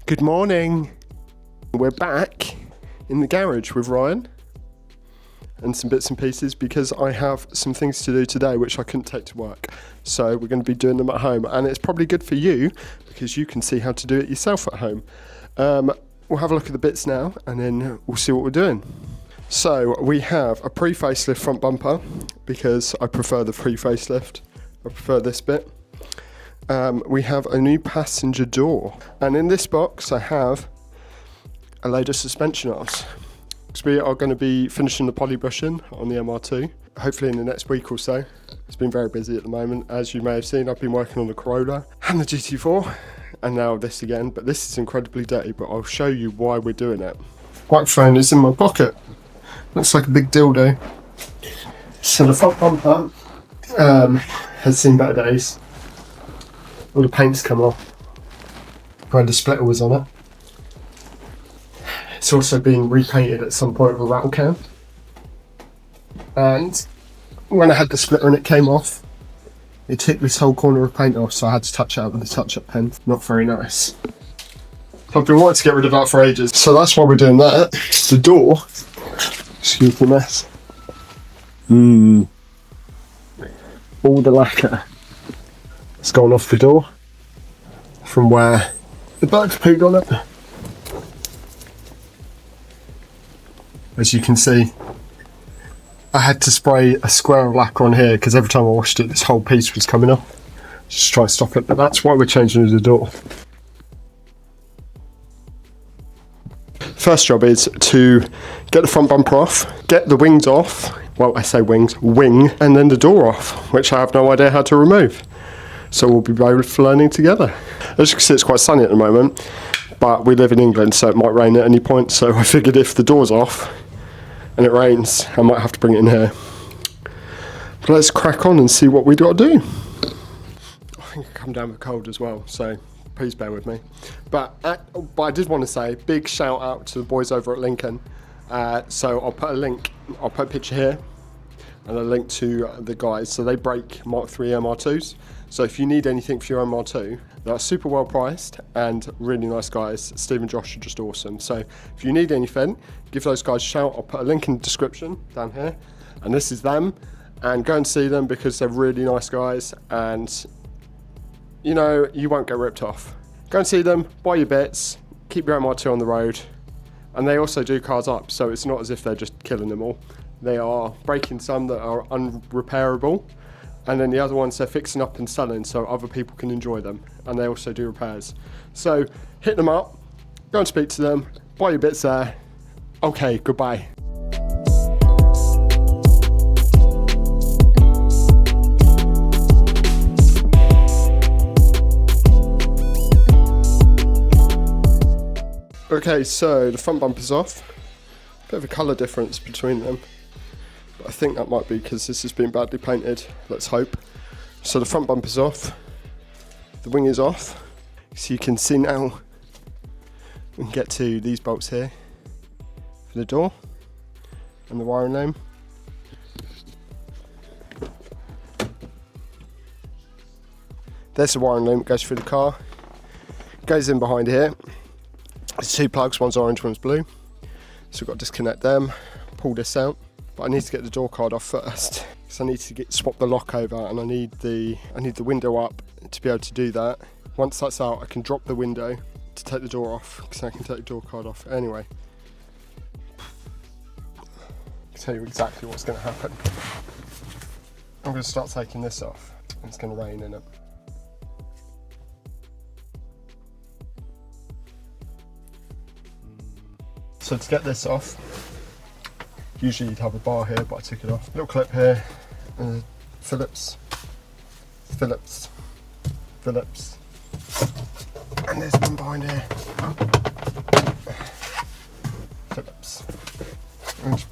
Good morning. We're back in the garage with Ryan and some bits and pieces because I have some things to do today which I couldn't take to work. So we're going to be doing them at home, and it's probably good for you because you can see how to do it yourself at home. We'll have a look at the bits now and then we'll see what we're doing. So we have a pre-facelift front bumper because I prefer the pre-facelift. I prefer this bit. We have a new passenger door, and in this box I have a load of suspension arms. So we are going to be finishing the poly brushing on the MR2, hopefully in the next week or so. It's been very busy at the moment. As you may have seen, I've been working on the Corolla and the GT4, and now this again, but this is incredibly dirty, but I'll show you why we're doing it. Microphone is in my pocket. Looks like a big dildo. So the front bumper has seen better days. All the paint's come off where the splitter was on it. It's also been repainted at some point with a rattle can. And when I had the splitter and it came off, it took this whole corner of paint off, so I had to touch it out with a touch-up pen. Not very nice. I've been wanting to get rid of that for ages, so that's why we're doing that. The door, excuse the mess. All the lacquer has gone off the door from where the bugs pooed on it. As you can see, I had to spray a square of lacquer on here because every time I washed it, this whole piece was coming off. Just try to stop it, but that's why we're changing the door. First job is to get the front bumper off, get the wings off. Well, I say wings, wing, and then the door off, which I have no idea how to remove. So we'll be both learning together. As you can see, it's quite sunny at the moment, but we live in England, so it might rain at any point. So I figured if the door's off and it rains, I might have to bring it in here. But let's crack on and see what we got to do. I think I come down with a cold as well, so please bear with me. But I did want to say big shout out to the boys over at Lincoln. So I'll put a picture here and a link to the guys. So they break Mark 3 MR2s. So if you need anything for your MR2, they're super well priced and really nice guys. Steve and Josh are just awesome. So if you need anything, give those guys a shout. I'll put a link in the description down here. And this is them. And go and see them because they're really nice guys. And you know, you won't get ripped off. Go and see them, buy your bits, keep your MR2 on the road. And they also do cars up, so it's not as if they're just killing them all. They are breaking some that are unrepairable, and then the other ones they're fixing up and selling so other people can enjoy them. And they also do repairs. So hit them up, go and speak to them, buy your bits there. Okay, goodbye. Okay, so the front bumper's off. Bit of a colour difference between them, but I think that might be because this has been badly painted. Let's hope. So the front bumper's off. The wing is off. So you can see now we can get to these bolts here for the door and the wiring loom. There's the wiring loom. It goes through the car. Goes in behind here. There's two plugs, one's orange, one's blue. So we've got to disconnect them, pull this out. But I need to get the door card off first. So I need to swap the lock over, and I need the window up to be able to do that. Once that's out, I can drop the window to take the door off, because I can take the door card off. Anyway, I'll tell you exactly what's going to happen. I'm going to start taking this off, and it's going to rain in it. So to get this off, usually you'd have a bar here, but I took it off. Little clip here, Phillips, and there's one behind here, Phillips, and just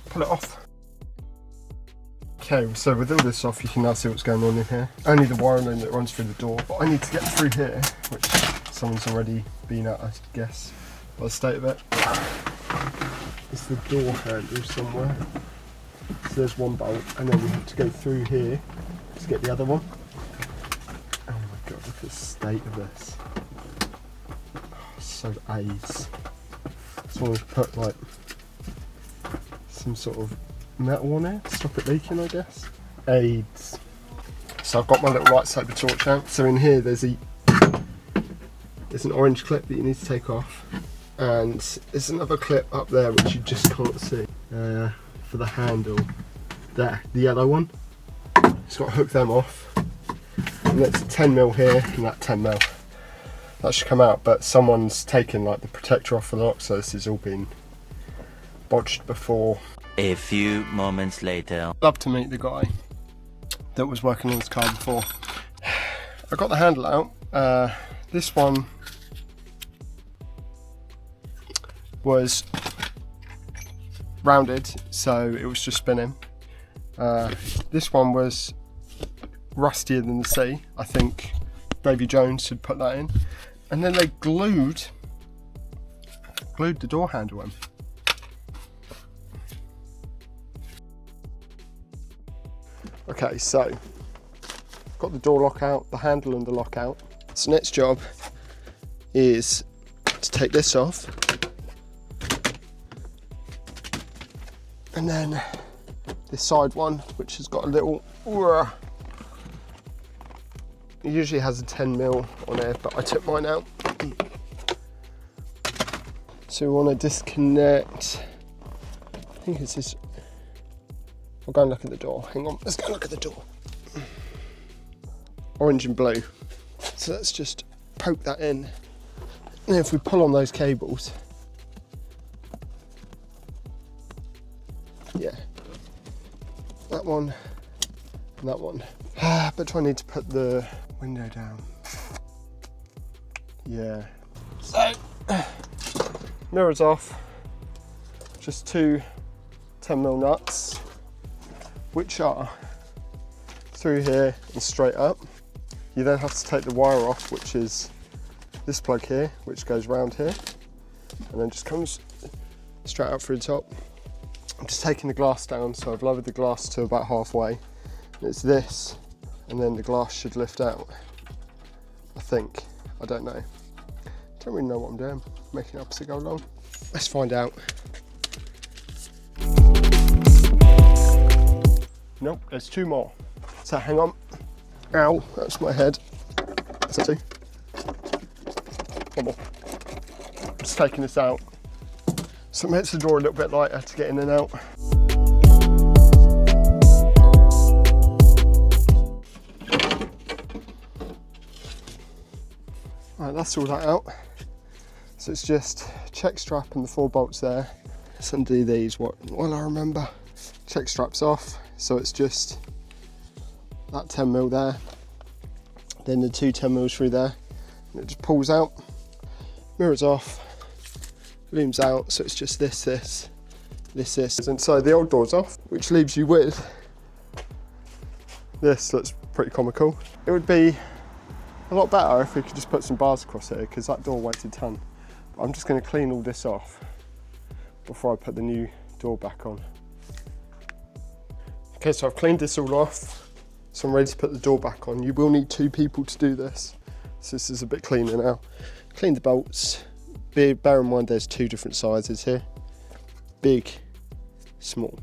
pull it off. Okay, so with all this off, you can now see what's going on in here. Only the wiring loom that runs through the door, but I need to get through here, which someone's already been at, I guess, by the state of it. It's the door handle somewhere. So there's one bolt, and then we have to go through here to get the other one. Oh my god, look at the state of this. also aids. So I want to put like some sort of metal on it to stop it leaking, I guess. Aids. So I've got my little lightsaber torch out. So in here there's an orange clip that you need to take off, and there's another clip up there which you just can't see for the handle. There, the yellow one. Just got to hook them off. And that's 10mm here and that 10mm. That should come out, but someone's taken like the protector off the lock, so this has all been bodged before. A few moments later. Love to meet the guy that was working on this car before. I got the handle out. This one was rounded, so it was just spinning. This one was rustier than the sea. I think Davy Jones had put that in, and then they glued the door handle in. Okay, so got the door lock out, the handle and the lock out. So next job is to take this off, and then this side one, which has got a little, it usually has a 10mm on it, but I took mine out. So we want to disconnect, I think it's this. I'll go and look at the door. Hang on, let's go and look at the door. Orange and blue. So let's just poke that in. And if we pull on those cables, yeah, that one and that one. But do I need to put the window down? Yeah. So, mirrors off. Just two 10mm nuts, which are through here and straight up. You then have to take the wire off, which is this plug here, which goes round here, and then just comes straight up through the top. I'm just taking the glass down, so I've lowered the glass to about halfway. And it's this, and then the glass should lift out, I think. I don't know. Don't really know what I'm doing. Making it up as I go along. Let's find out. Nope, there's two more. So hang on. Ow, that's my head. Is that two? One more. Just taking this out. So it makes the door a little bit lighter to get in and out. Right, that's all that out. So it's just check strap and the 4 bolts there. Let's undo these while I remember. Check straps off. So it's just that 10mm there, then the two 10mm through there, and it just pulls out. Mirrors off, looms out, so it's just this. And so the old door's off, which leaves you with this. Looks pretty comical. It would be a lot better if we could just put some bars across here, because that door weighs a ton. But I'm just going to clean all this off before I put the new door back on. Okay, so I've cleaned this all off, so I'm ready to put the door back on. You will need 2 people to do this, so this is a bit cleaner now. Clean the bolts. Bear in mind there's 2 different sizes here. Big, small.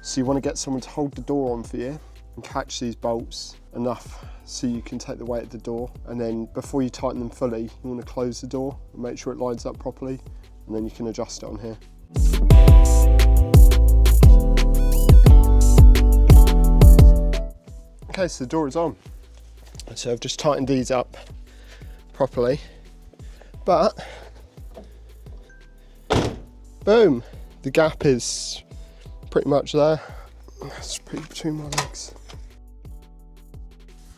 So you want to get someone to hold the door on for you and catch these bolts enough so you can take the weight of the door, and then before you tighten them fully, you want to close the door and make sure it lines up properly, and then you can adjust it on here. Okay, so the door is on. So I've just tightened these up properly, but boom, the gap is pretty much there. Let's put it between my legs.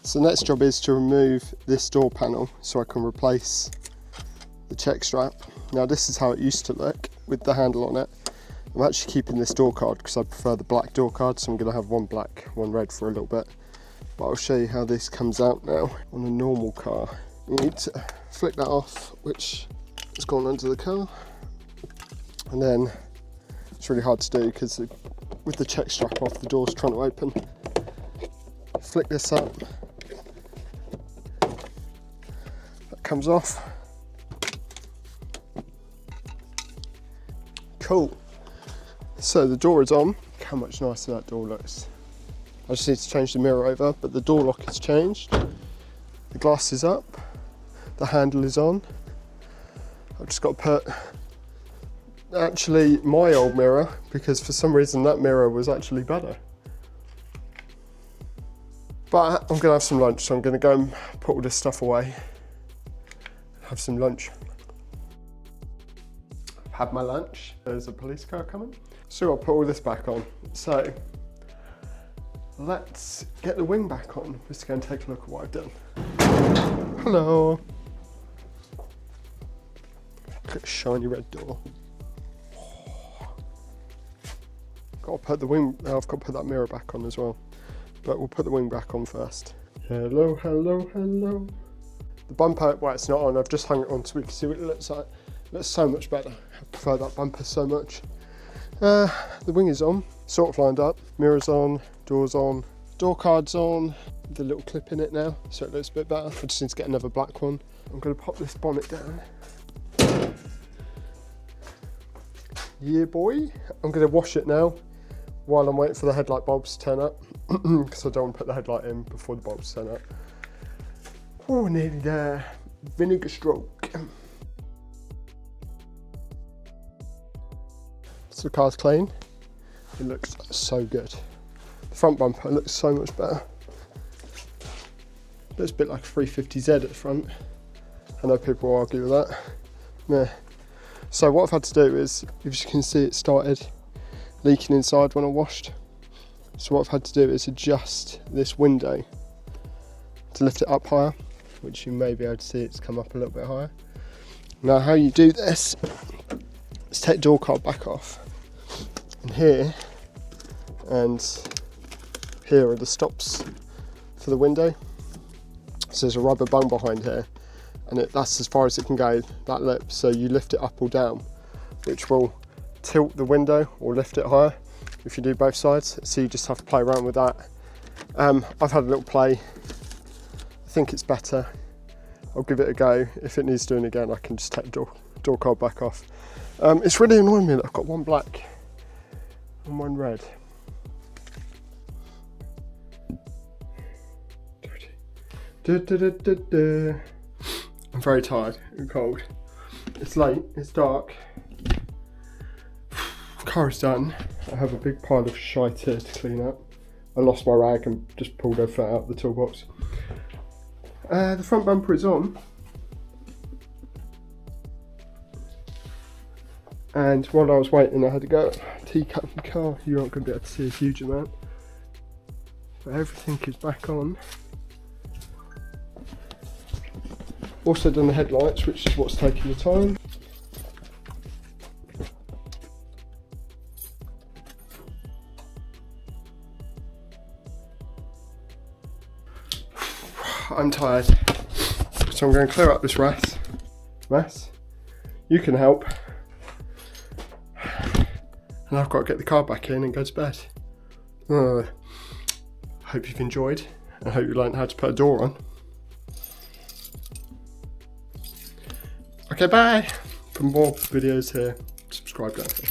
So the next job is to remove this door panel so I can replace the check strap. Now this is how it used to look with the handle on it. I'm actually keeping this door card because I prefer the black door card, so I'm going to have one black, one red for a little bit. But I'll show you how this comes out now on a normal car. You need to flick that off, which has gone under the car. And then it's really hard to do because with the check strap off, the door's trying to open. Flick this up. That comes off. Cool. So the door is on. Look how much nicer that door looks. I just need to change the mirror over, but the door lock is changed. The glass is up. The handle is on. I've just got to put actually my old mirror, because for some reason that mirror was actually better. But I'm gonna have some lunch, so I'm gonna go and put all this stuff away. Have some lunch. Had my lunch. There's a police car coming. So I'll put all this back on. So let's get the wing back on. Just go and take a look at what I've done. Hello. Look at the shiny red door. Got to put the wing, I've got to put that mirror back on as well. But we'll put the wing back on first. Hello, hello, hello. The bumper, well, it's not on. I've just hung it on so we can see what it looks like. It looks so much better. I prefer that bumper so much. The wing is on, sort of lined up. Mirror's on, door's on, door card's on. The little clip in it now, so it looks a bit better. I just need to get another black one. I'm going to pop this bonnet down. Yeah, boy. I'm going to wash it now while I'm waiting for the headlight bulbs to turn up, because I don't want to put the headlight in before the bulbs turn up. Oh, nearly there. Vinegar stroke. So the car's clean. It looks so good. The front bumper looks so much better. Looks a bit like a 350Z at the front. I know people will argue with that. Yeah. So what I've had to do is, as you can see, it started leaking inside when I washed. So what I've had to do is adjust this window to lift it up higher, which you may be able to see it's come up a little bit higher. Now how you do this is take the door card back off. And here are the stops for the window. So there's a rubber bung behind here, and that's as far as it can go, that lip. So you lift it up or down, which will tilt the window or lift it higher if you do both sides. So you just have to play around with that. I've had a little play. I think it's better. I'll give it a go. If it needs doing again, I can just take the door card back off. It's really annoying me that I've got one black and one red. I'm very tired and cold. It's late, it's dark. Car is done. I have a big pile of shite here to clean up. I lost my rag and just pulled everything out of the toolbox. The front bumper is on. And while I was waiting, I had to go teacup the car. You aren't going to be able to see a huge amount. But everything is back on. Also done the headlights, which is what's taking the time. I'm tired, so I'm going to clear up this mess. You can help. And I've got to get the car back in and go to bed. I hope you've enjoyed. I hope you learned how to put a door on. Okay, bye. For more videos here, subscribe down here.